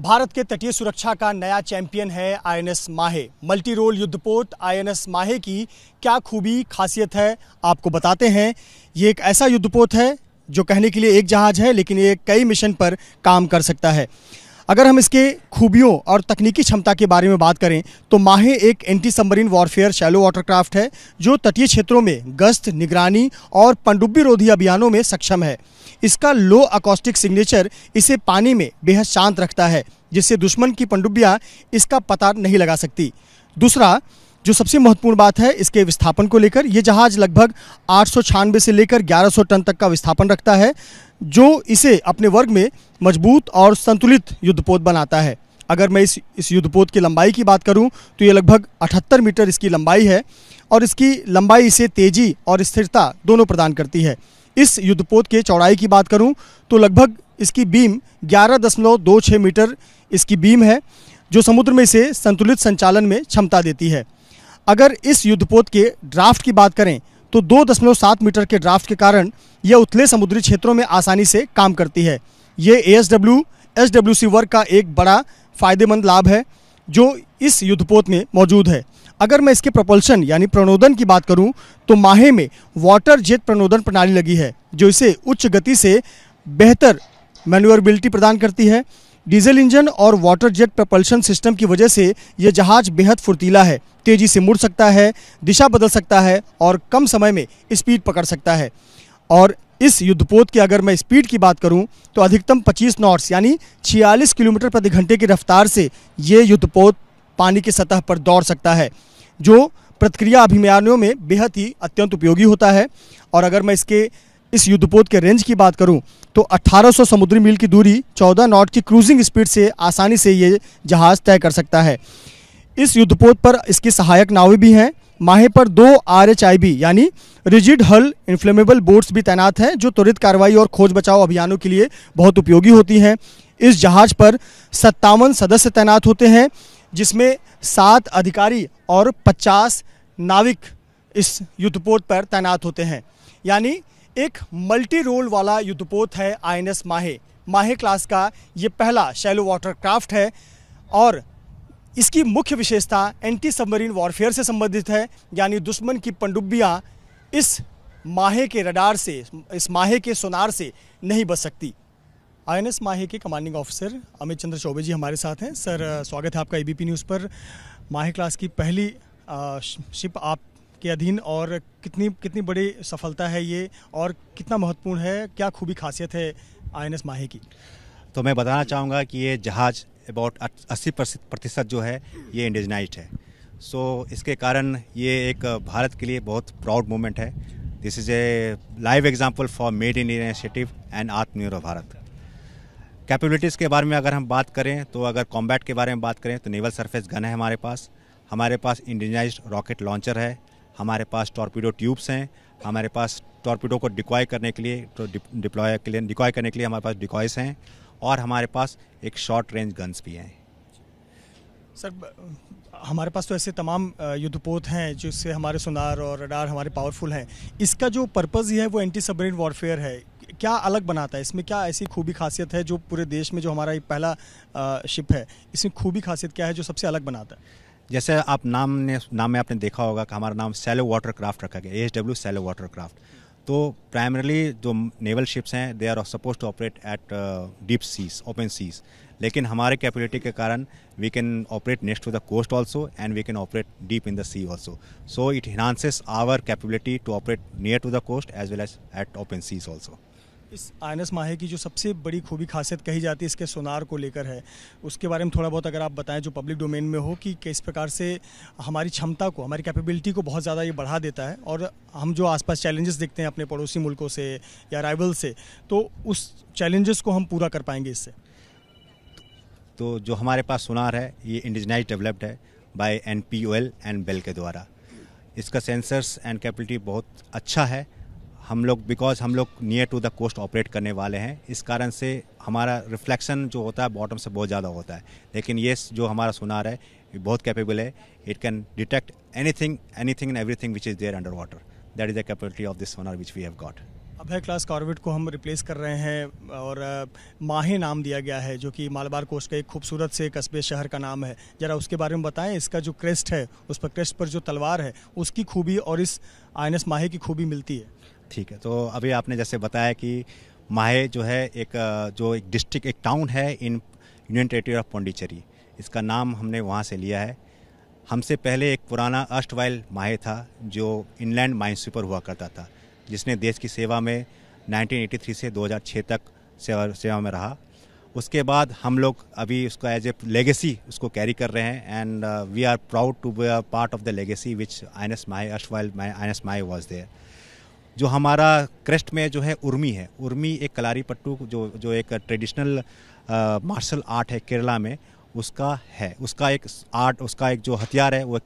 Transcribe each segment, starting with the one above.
भारत के तटीय सुरक्षा का नया चैंपियन है आईएनएस माहे। मल्टी रोल युद्धपोत आईएनएस माहे की क्या खूबी खासियत है आपको बताते हैं। ये एक ऐसा युद्धपोत है जो कहने के लिए एक जहाज है लेकिन ये कई मिशन पर काम कर सकता है। अगर हम इसके खूबियों और तकनीकी क्षमता के बारे में बात करें तो माहे एक anti submarine warfare shallow watercraft है जो तटीय क्षेत्रों में गश्त, निगरानी और पनडुब्बी रोधी अभियानों में सक्षम है। इसका लो अकॉस्टिक सिग्नेचर इसे पानी में बेहद शांत रखता है जिससे दुश्मन की पनडुब्बियां इसका पता नहीं लगा सकती। दूसरा जो सबसे महत्वपूर्ण बात है इसके विस्थापन को लेकर, ये जहाज लगभग 896 से लेकर 1100 टन तक का विस्थापन रखता है जो इसे अपने वर्ग में मजबूत और संतुलित युद्धपोत बनाता है। अगर मैं इस युद्धपोत की लंबाई की बात करूं तो ये लगभग 78 मीटर इसकी लंबाई है और इसकी लंबाई इसे तेजी और स्थिरता दोनों प्रदान करती है। इस युद्धपोत के चौड़ाई की बात करूं तो लगभग इसकी बीम 11.26 मीटर इसकी बीम है जो समुद्र में इसे संतुलित संचालन में क्षमता देती है। अगर इस युद्धपोत के ड्राफ्ट की बात करें तो 2.7 मीटर के ड्राफ्ट के कारण यह उथले समुद्री क्षेत्रों में आसानी से काम करती है। ये ASW/SWC वर्ग का एक बड़ा फायदेमंद लाभ है जो इस युद्धपोत में मौजूद है। अगर मैं इसके प्रोपल्शन यानी प्रणोदन की बात करूं तो माहे में वाटर जेट प्रणोदन प्रणाली लगी है जो इसे उच्च गति से बेहतर मैन्यूवरेबिलिटी प्रदान करती है। डीजल इंजन और वाटर जेट प्रपल्शन सिस्टम की वजह से यह जहाज बेहद फुर्तीला है, तेजी से मुड़ सकता है, दिशा बदल सकता है और कम समय में स्पीड पकड़ सकता है। और इस युद्धपोत की अगर मैं स्पीड की बात करूं तो अधिकतम 25 नॉट्स यानी 46 किलोमीटर प्रति घंटे की रफ्तार से ये युद्धपोत पानी की सतह पर दौड़ सकता है जो प्रतिक्रिया अभियानों में बेहद ही अत्यंत उपयोगी होता है। और अगर मैं इस युद्धपोत के रेंज की बात करूं तो 1800 समुद्री मील की दूरी 14 नॉट की क्रूजिंग स्पीड से आसानी से ये जहाज तय कर सकता है। इस युद्धपोत पर इसकी सहायक नावें भी हैं। माहे पर 2 RHIB यानी रिजिड हल इन्फ्लेमेबल बोट्स भी तैनात हैं जो त्वरित कार्रवाई और खोज बचाव अभियानों के लिए बहुत उपयोगी होती हैं। इस जहाज पर 57 सदस्य तैनात होते हैं जिसमें 7 अधिकारी और 50 नाविक इस युद्धपोत पर तैनात होते हैं। यानी एक मल्टी रोल वाला युद्धपोत है आईएनएस माहे। माहे क्लास का ये पहला शैलो वाटरक्राफ्ट है और इसकी मुख्य विशेषता एंटी सबमरीन वॉरफेयर से संबंधित है यानी दुश्मन की पनडुब्बियां इस माहे के रडार से, इस माहे के सोनार से नहीं बच सकती। आईएनएस माहे के कमांडिंग ऑफिसर अमित चंद्र चौबे जी हमारे साथ हैं। सर, स्वागत है आपका ABP न्यूज़ पर। माहे क्लास की पहली शिप आपके अधीन और कितनी बड़ी सफलता है ये और कितना महत्वपूर्ण है, क्या खूबी खासियत है आईएनएस माहे की? तो मैं बताना चाहूँगा कि ये जहाज अबाउट 80% जो है ये इंडिजनाइज्ड है। सो इसके कारण ये एक भारत के लिए बहुत प्राउड मोमेंट है। This is a live example for made in India initiative and आत्मनिर्भर भारत। कैपेबिलिटीज़ के बारे में अगर हम बात करें तो अगर कॉम्बैट के बारे में बात करें तो नेवल सरफेस गन है हमारे पास इंडिजनाइज्ड रॉकेट लॉन्चर है, हमारे पास टॉर्पीडो ट्यूब्स हैं, हमारे पास टॉर्पीडो को डिकॉय करने के लिए हमारे पास डिकॉयस हैं और हमारे पास एक शॉर्ट रेंज गन्स भी हैं। सर, हमारे पास तो ऐसे तमाम युद्धपोत हैं जिससे हमारे सोनार और रडार हमारे पावरफुल हैं। इसका जो पर्पज़ है वो एंटी सबमरीन वॉरफेयर है, क्या अलग बनाता है? इसमें क्या ऐसी खूबी खासियत है जो पूरे देश में जो हमारा ये पहला शिप है इसमें खूबी खासियत क्या है जो सबसे अलग बनाता है? जैसे आप नाम में आपने देखा होगा कि हमारा नाम शैलो वाटरक्राफ्ट रखा गया, ASW शैलो वाटरक्राफ्ट। तो प्राइमरली जो नेवल शिप्स हैं they are suppose to operate at deep seas, open seas, लेकिन हमारे कैपेबिलिटी के कारण we can operate next to the coast also and we can operate deep in the sea also. So it enhances our capability to operate near to the coast as well as at open seas also. इस INS Mahe की जो सबसे बड़ी खूबी खासियत कही जाती है इसके सोनार को लेकर है, उसके बारे में थोड़ा बहुत अगर आप बताएं जो पब्लिक डोमेन में हो कि किस प्रकार से हमारी क्षमता को, हमारी कैपेबिलिटी को बहुत ज़्यादा ये बढ़ा देता है और हम जो आसपास चैलेंजेस देखते हैं अपने पड़ोसी मुल्कों से या राइवल से, तो उस चैलेंजेस को हम पूरा कर पाएंगे इससे। तो जो हमारे पास सोनार है ये इंडिजनाइज डेवलप्ड है बाय NPOL एंड बेल के द्वारा। इसका सेंसर्स एंड कैपेबिलिटी बहुत अच्छा है। हम लोग near to the coast operate करने वाले हैं, इस कारण से हमारा रिफ्लेक्शन जो होता है बॉटम से बहुत ज़्यादा होता है, लेकिन ये जो हमारा सोनार है ये बहुत कैपेबल है। It can detect anything and everything which is there under water. That is the capability of this sonar which we have got. Abhay class corvette को हम रिप्लेस कर रहे हैं और माहे नाम दिया गया है, जो कि मालाबार कोस्ट का एक खूबसूरत से कस्बे शहर का नाम है। ज़रा उसके बारे में बताएं। इसका जो क्रेस्ट है, उस पर क्रेस्ट पर जो तलवार है, उसकी खूबी और इस INS माहे की खूबी मिलती है। ठीक है, तो अभी आपने जैसे बताया कि माहे जो है एक डिस्ट्रिक्ट, एक टाउन है in union territory of Pondicherry. इसका नाम हमने वहाँ से लिया है। हमसे पहले एक पुराना अर्स्टवाइल माहे था जो इनलैंड माइनस्वीपर हुआ करता था, जिसने देश की सेवा में 1983 से 2006 तक सेवा में रहा। उसके बाद हम लोग अभी उसका एज ए लेगेसी उसको कैरी कर रहे हैं, and we are proud to be a part of the legacy which INS Mahe, erstwhile INS Mahe was there. जो हमारा क्रेस्ट में जो है उर्मी है, उर्मी एक कलारी पट्टू जो एक ट्रेडिशनल मार्शल आर्ट है केरला में, उसका है। उसका एक जो हथियार है वो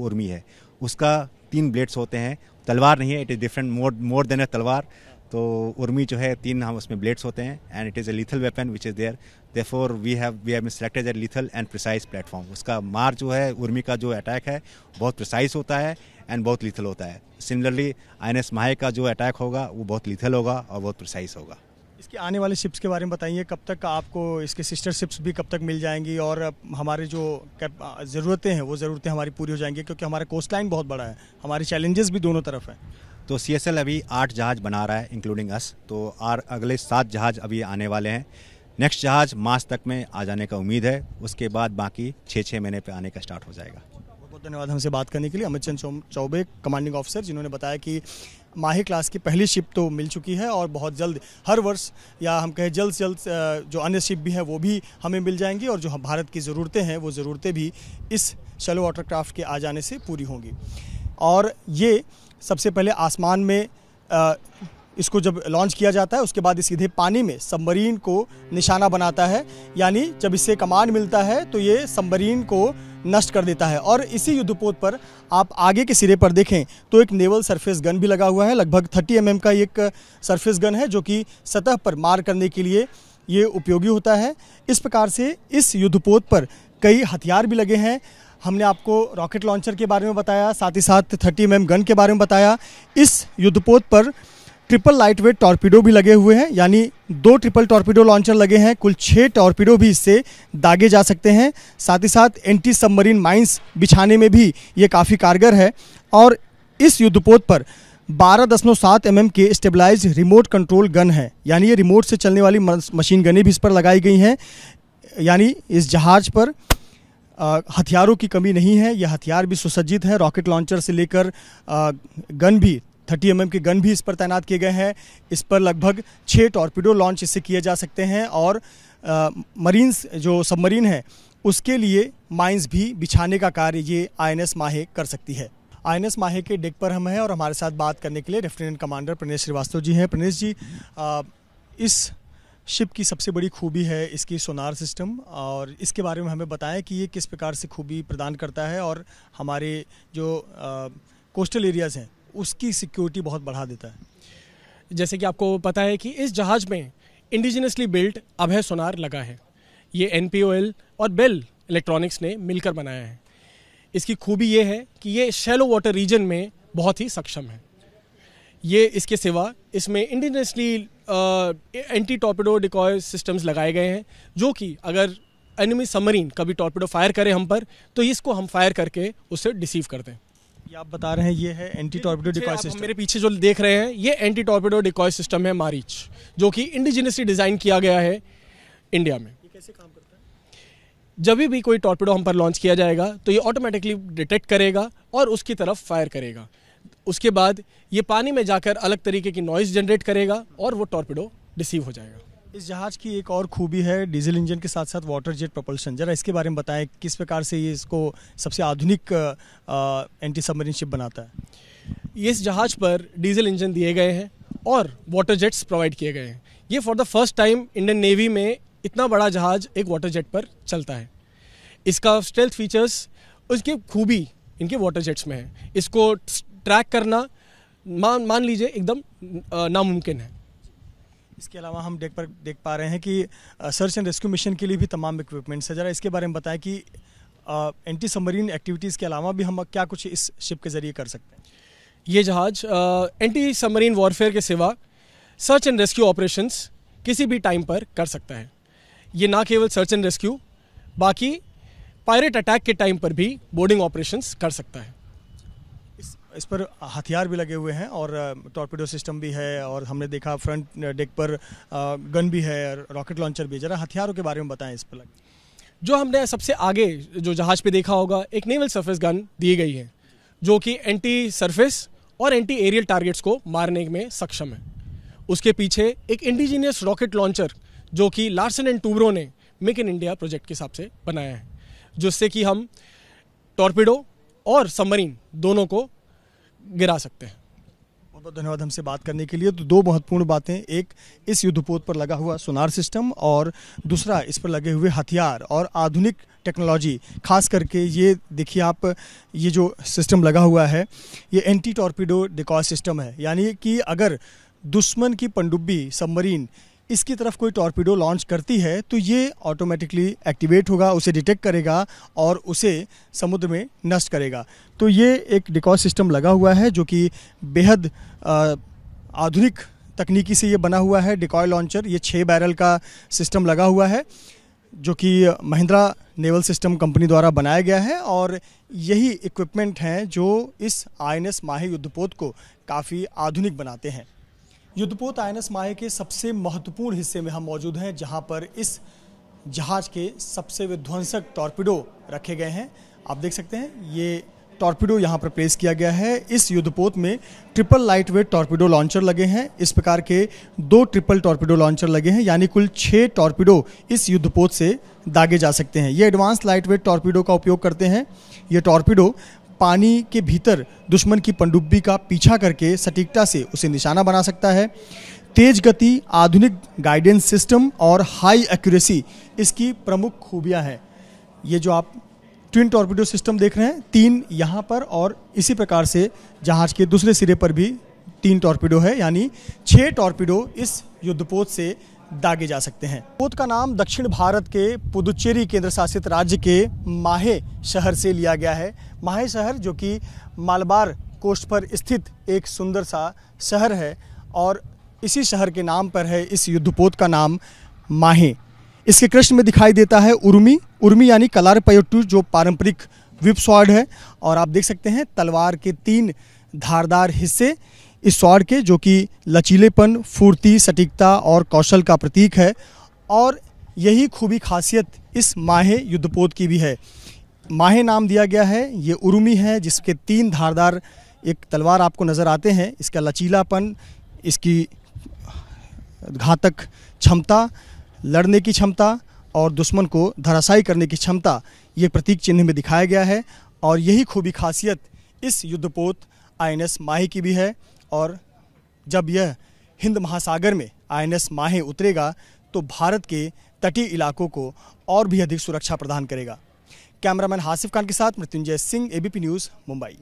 उर्मी है। उसका 3 ब्लेड्स होते हैं, तलवार नहीं है, it is different more than a तलवार। तो उर्मी जो है 3 हम उसमें ब्लेड्स होते हैं, and it is a lethal weapon which is there. Therefore we have been selected as a lethal and precise platform. उसका मार जो है, उर्मी का जो अटैक है, बहुत प्रिसाइज होता है एंड बहुत लीथल होता है। सिमिलरली INS माहे का जो अटैक होगा वो बहुत लीथल होगा और बहुत प्रिसाइज होगा। इसके आने वाले शिप्स के बारे में बताइए। कब तक आपको इसके सिस्टर शिप्स भी कब तक मिल जाएंगी, और हमारे जो ज़रूरतें हैं वो ज़रूरतें हमारी पूरी हो जाएंगी, क्योंकि हमारा कोस्ट लाइन बहुत बड़ा है, हमारे चैलेंजेस भी दोनों तरफ हैं। तो CSL अभी 8 जहाज़ बना रहा है इंक्लूडिंग अस। तो अगले 7 जहाज़ अभी आने वाले हैं। नेक्स्ट जहाज़ मार्च तक में आ जाने का उम्मीद है। उसके बाद बाकी 6 महीने पे आने का स्टार्ट हो जाएगा। बहुत धन्यवाद हमसे बात करने के लिए अमित चंद चौबे, कमांडिंग ऑफिसर, जिन्होंने बताया कि माहे क्लास की पहली शिप तो मिल चुकी है और बहुत जल्द, हर वर्ष या हम कहें जल्द से जल्द जो अन्य शिप भी हैं वो भी हमें मिल जाएंगी, और जो भारत की ज़रूरतें हैं वो ज़रूरतें भी इस शैलो वाटरक्राफ्ट के आ जाने से पूरी होंगी। और ये सबसे पहले आसमान में इसको जब लॉन्च किया जाता है, उसके बाद सीधे पानी में सबमरीन को निशाना बनाता है, यानी जब इससे कमांड मिलता है तो ये सबमरीन को नष्ट कर देता है। और इसी युद्धपोत पर आप आगे के सिरे पर देखें तो एक नेवल सरफेस गन भी लगा हुआ है। लगभग 30 mm का एक सरफेस गन है, जो कि सतह पर मार करने के लिए ये उपयोगी होता है। इस प्रकार से इस युद्धपोत पर कई हथियार भी लगे हैं। हमने आपको रॉकेट लॉन्चर के बारे में बताया, साथ ही साथ 30 mm गन के बारे में बताया। इस युद्धपोत पर ट्रिपल लाइट वेट टॉर्पीडो भी लगे हुए हैं, यानी 2 ट्रिपल टॉर्पीडो लॉन्चर लगे हैं। कुल 6 टॉर्पीडो भी इससे दागे जा सकते हैं। साथ ही साथ एंटी सबमरीन माइंस बिछाने में भी ये काफ़ी कारगर है। और इस युद्धपोत पर 12.7 mm के स्टेबलाइज रिमोट कंट्रोल गन है, यानी ये रिमोट से चलने वाली मशीन गनें भी इस पर लगाई गई हैं। यानी इस जहाज़ पर हथियारों की कमी नहीं है, यह हथियार भी सुसज्जित है। रॉकेट लॉन्चर से लेकर गन भी, 30 mm के गन भी इस पर तैनात किए गए हैं। इस पर लगभग 6 टॉर्पीडो लॉन्च इससे किए जा सकते हैं, और मरीन्स जो सबमरीन है उसके लिए माइंस भी बिछाने का कार्य ये INS माहे कर सकती है। INS माहे के डेक पर हम हैं और हमारे साथ बात करने के लिए लेफ्टिनेंट कमांडर प्रणेश श्रीवास्तव जी हैं। प्रणेश जी, इस शिप की सबसे बड़ी खूबी है इसकी सोनार सिस्टम, और इसके बारे में हमें बताएं कि ये किस प्रकार से खूबी प्रदान करता है और हमारे जो कोस्टल एरियाज़ हैं उसकी सिक्योरिटी बहुत बढ़ा देता है। जैसे कि आपको पता है कि इस जहाज़ में इंडिजिनसली बिल्ट अभय सोनार लगा है। ये NPOL और बेल इलेक्ट्रॉनिक्स ने मिलकर बनाया है। इसकी खूबी ये है कि ये शैलो वाटर रीजन में बहुत ही सक्षम है। ये इसके सिवा इसमें indigenously anti torpedo decoy systems लगाए गए हैं, जो कि अगर एनिमी सबमरीन कभी टॉर्पेडो फायर करे हम पर, तो इसको हम फायर करके उससे डिसीव कर दें। ये आप बता रहे हैं ये है एंटी टॉर्पेडो डिकॉय सिस्टम। मेरे पीछे जो देख रहे हैं ये एंटी टॉर्पेडो डिकॉय सिस्टम है मारीच, जो कि इंडिजिनसली डिज़ाइन किया गया है इंडिया में। ये कैसे काम करता है? जब भी कोई टॉर्पेडो हम पर लॉन्च किया जाएगा तो ये ऑटोमेटिकली डिटेक्ट करेगा और उसकी तरफ फायर करेगा। उसके बाद ये पानी में जाकर अलग तरीके की नॉइज़ जनरेट करेगा और वो टॉर्पेडो डिसीव हो जाएगा। इस जहाज़ की एक और खूबी है डीजल इंजन के साथ साथ वाटर जेट प्रोपल्शन। जरा इसके बारे में बताएं, किस प्रकार से ये इसको सबसे आधुनिक एंटी सबमरीन शिप बनाता है। इस जहाज़ पर डीजल इंजन दिए गए हैं और वाटर जेट्स प्रोवाइड किए गए हैं। ये for the first time Indian navy में इतना बड़ा जहाज़ एक वाटर जेट पर चलता है। इसका स्टेल्थ फीचर्स, उसकी खूबी इनके वाटर जेट्स में है। इसको ट्रैक करना मान लीजिए एकदम नामुमकिन है। इसके अलावा हम डेक पर देख पा रहे हैं कि सर्च एंड रेस्क्यू मिशन के लिए भी तमाम इक्विपमेंट्स है। ज़रा इसके बारे में बताएं कि एंटी सबमरीन एक्टिविटीज़ के अलावा भी हम क्या कुछ इस शिप के ज़रिए कर सकते हैं। ये जहाज़ एंटी सबमरीन वॉरफेयर के सिवा सर्च एंड रेस्क्यू ऑपरेशंस किसी भी टाइम पर कर सकता है। ये ना केवल सर्च एंड रेस्क्यू, बाकी पायरेट अटैक के टाइम पर भी बोर्डिंग ऑपरेशंस कर सकता है। इस पर हथियार भी लगे हुए हैं और टॉर्पेडो सिस्टम भी है, और हमने देखा फ्रंट डेक पर गन भी है, रॉकेट लॉन्चर भी। जरा हथियारों के बारे में बताएं इस पर। जो हमने सबसे आगे जो जहाज पे देखा होगा, एक नेवल सरफेस गन दी गई है जो कि एंटी सरफेस और एंटी एरियल टारगेट्स को मारने में सक्षम है। उसके पीछे एक इंडिजीनियस रॉकेट लॉन्चर जो कि लार्सन एंड टूब्रो ने मेक इन इंडिया प्रोजेक्ट के हिसाब से बनाया है, जिससे कि हम टॉर्पेडो और सबमरीन दोनों को गिरा सकते हैं। बहुत बहुत धन्यवाद हमसे बात करने के लिए। तो दो महत्वपूर्ण बातें, एक इस युद्धपोत पर लगा हुआ सोनार सिस्टम, और दूसरा इस पर लगे हुए हथियार और आधुनिक टेक्नोलॉजी। खास करके ये देखिए आप, ये जो सिस्टम लगा हुआ है ये एंटी टॉर्पेडो डिकॉय सिस्टम है, यानी कि अगर दुश्मन की पनडुब्बी सबमरीन इसकी तरफ कोई टॉर्पेडो लॉन्च करती है तो ये ऑटोमेटिकली एक्टिवेट होगा, उसे डिटेक्ट करेगा और उसे समुद्र में नष्ट करेगा। तो ये एक डिकॉय सिस्टम लगा हुआ है जो कि बेहद आधुनिक तकनीकी से ये बना हुआ है। डिकॉय लॉन्चर, ये 6 बैरल का सिस्टम लगा हुआ है जो कि महिंद्रा नेवल सिस्टम कंपनी द्वारा बनाया गया है, और यही इक्विपमेंट हैं जो इस INS माहे युद्धपोत को काफ़ी आधुनिक बनाते हैं। युद्धपोत INS माहे के सबसे महत्वपूर्ण हिस्से में हम मौजूद हैं, जहां पर इस जहाज के सबसे विध्वंसक टॉर्पेडो रखे गए हैं। आप देख सकते हैं ये टॉर्पेडो यहां पर प्लेस किया गया है। इस युद्धपोत में triple light weight torpedo launcher लगे हैं। इस प्रकार के 2 ट्रिपल टॉर्पेडो लॉन्चर लगे हैं, यानी कुल 6 टॉर्पेडो इस युद्धपोत से दागे जा सकते हैं। ये एडवांस लाइट वेट टॉर्पेडो का उपयोग करते हैं। ये टॉर्पेडो पानी के भीतर दुश्मन की पनडुब्बी का पीछा करके सटीकता से उसे निशाना बना सकता है। तेज गति, आधुनिक गाइडेंस सिस्टम और हाई एक्यूरेसी इसकी प्रमुख खूबियां हैं। ये जो आप ट्विन टॉर्पेडो सिस्टम देख रहे हैं, 3 यहाँ पर, और इसी प्रकार से जहाज के दूसरे सिरे पर भी 3 टॉर्पेडो है, यानी 6 टॉर्पेडो इस युद्धपोत से दागे जा सकते हैं। पोत का नाम दक्षिण भारत के पुदुचेरी केंद्र शासित राज्य के माहे शहर से लिया गया है। माहे शहर जो कि मालबार कोस्ट पर स्थित एक सुंदर सा शहर है, और इसी शहर के नाम पर है इस युद्धपोत का नाम माहे। इसके कृष्ण में दिखाई देता है उर्मी। उर्मी यानी कलारपयट्टू, जो पारंपरिक व्हिप स्वॉर्ड है, और आप देख सकते हैं तलवार के 3 धारदार हिस्से इस स्वॉर्ड के, जो कि लचीलेपन, फुर्ती, सटीकता और कौशल का प्रतीक है। और यही खूबी खासियत इस माहे युद्धपोत की भी है। माहे नाम दिया गया है, ये उर्मी है जिसके 3 धारदार एक तलवार आपको नज़र आते हैं। इसका लचीलापन, इसकी घातक क्षमता, लड़ने की क्षमता और दुश्मन को धराशायी करने की क्षमता, ये प्रतीक चिन्ह में दिखाया गया है। और यही खूबी खासियत इस युद्धपोत INS माहे की भी है। और जब यह हिंद महासागर में INS माहे उतरेगा तो भारत के तटीय इलाकों को और भी अधिक सुरक्षा प्रदान करेगा। कैमरामैन हासिफ खान के साथ मृत्युंजय सिंह, ABP न्यूज़, मुंबई।